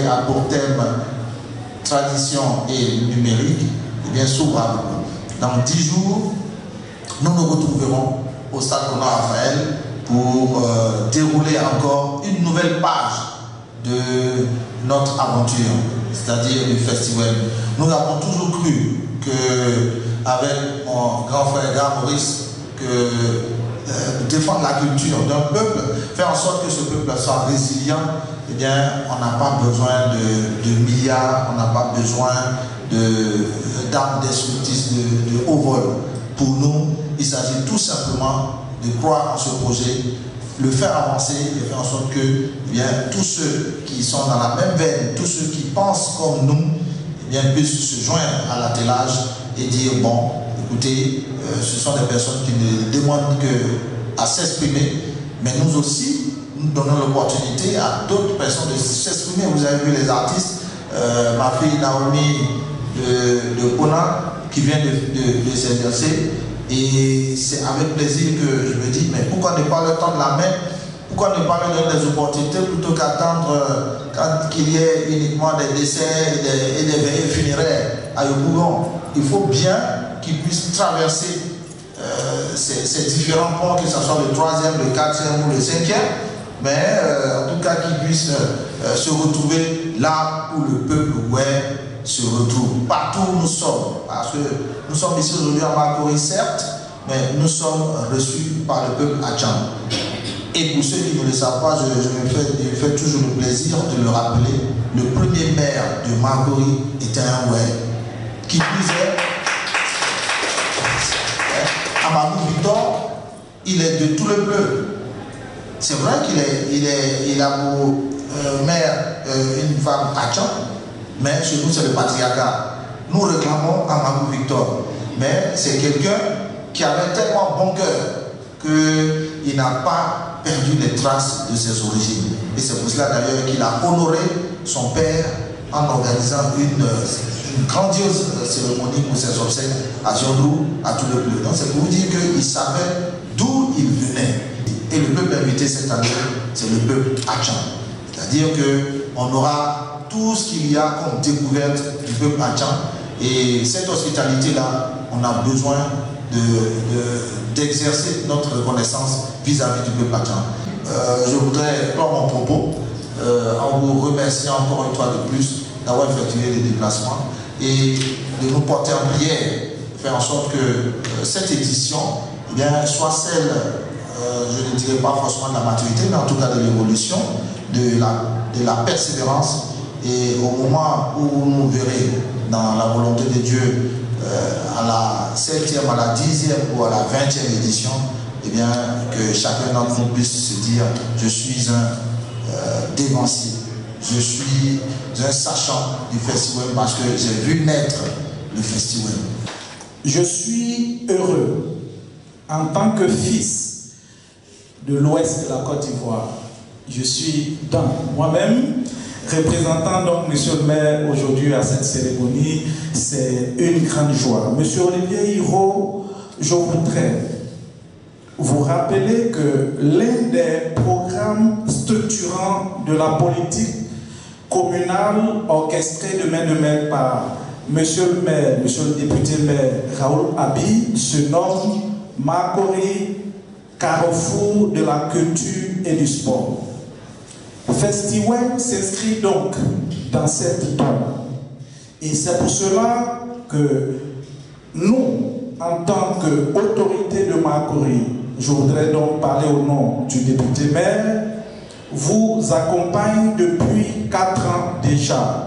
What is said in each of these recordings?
a pour thème tradition et numérique, eh bien, s'ouvre à nous. Dans 10 jours, nous nous retrouverons au Stade Raphaël pour dérouler encore une nouvelle page de notre aventure, c'est-à-dire du festival. Nous avons toujours cru que, avec mon grand frère Gare Maurice, que défendre la culture d'un peuple, faire en sorte que ce peuple soit résilient, eh bien, on n'a pas besoin de milliards, on n'a pas besoin d'armes destructrices de haut vol. Pour nous, il s'agit tout simplement de croire en ce projet, le faire avancer et faire en sorte que eh bien, tous ceux qui sont dans la même veine, tous ceux qui pensent comme nous, eh bien, puissent se joindre à l'attelage et dire, bon, écoutez, ce sont des personnes qui ne demandent qu'à s'exprimer, mais nous aussi, nous donnons l'opportunité à d'autres personnes de s'exprimer. Vous avez vu les artistes, ma fille Naomi de Kona, qui vient de s'exercer, et c'est avec plaisir que je me dis, mais pourquoi ne pas leur tendre la main, pourquoi ne pas leur donner des opportunités plutôt qu'attendre qu'il y ait uniquement des décès et des veillées funéraires à Yopougon. Il faut bien qu'ils puissent traverser ces différents ponts, que ce soit le 3e, le 4e ou le 5e, mais en tout cas qu'ils puissent se retrouver là où le peuple se retrouve. Partout où nous sommes, parce que nous sommes ici aujourd'hui à Makori, certes, mais nous sommes reçus par le peuple Atcham. Et pour ceux qui ne le savent pas, je me fais toujours le plaisir de le rappeler, le premier maire de Makori était un Oué, qui disait Amadou Victor, il est de tout le peuple. C'est vrai qu'il a pour mère une femme Atcham, mais chez nous c'est le patriarcat. Nous réclamons Amadou Victor, mais c'est quelqu'un qui avait tellement bon cœur qu'il n'a pas perdu les traces de ses origines. Et c'est pour cela d'ailleurs qu'il a honoré son père en organisant une grandiose cérémonie pour ses obsèques à Ziondrou, à tout le peuple. Donc c'est pour vous dire qu'il savait d'où il venait. Et le peuple invité cette année, c'est le peuple Atcham. C'est-à-dire qu'on aura tout ce qu'il y a comme découverte du peuple Atcham. Et cette hospitalité-là, on a besoin d'exercer notre reconnaissance vis-à-vis du peuple Atcham. Je voudrais clore mon propos en vous remerciant encore une fois de plus d'avoir effectué les déplacements et de nous porter en prière, faire en sorte que cette édition eh bien, soit celle, je ne dirais pas forcément de la maturité, mais en tout cas de l'évolution, de la persévérance. Et au moment où vous verrez dans la volonté de Dieu à la 7e, à la 10e ou à la 20e édition, eh bien, que chacun d'entre nous puisse se dire, je suis un dévancier, je suis un sachant du festival parce que j'ai vu naître le festival. Je suis heureux en tant que fils de l'ouest de la Côte d'Ivoire. Je suis dans moi-même, représentant donc Monsieur le maire aujourd'hui à cette cérémonie, c'est une grande joie. Monsieur Olivier Hiro, je voudrais vous rappeler que l'un des programmes structurants de la politique communale orchestrée de main par Monsieur le maire, Monsieur le député maire Raoul Abi se nomme Makori, carrefour de la culture et du sport. Festiweb s'inscrit donc dans cette donne. Et c'est pour cela que nous, en tant qu'autorité de Makori, je voudrais donc parler au nom du député maire, vous accompagne depuis 4 ans déjà.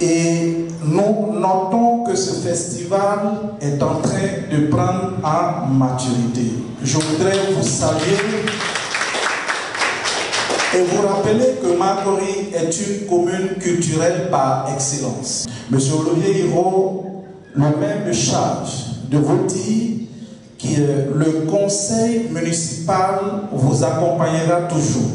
Et nous notons que ce festival est en train de prendre en maturité. Je voudrais vous saluer et vous rappeler que Makori est une commune culturelle par excellence. Monsieur Olivier Hiro, le maire me charge de vous dire que le conseil municipal vous accompagnera toujours.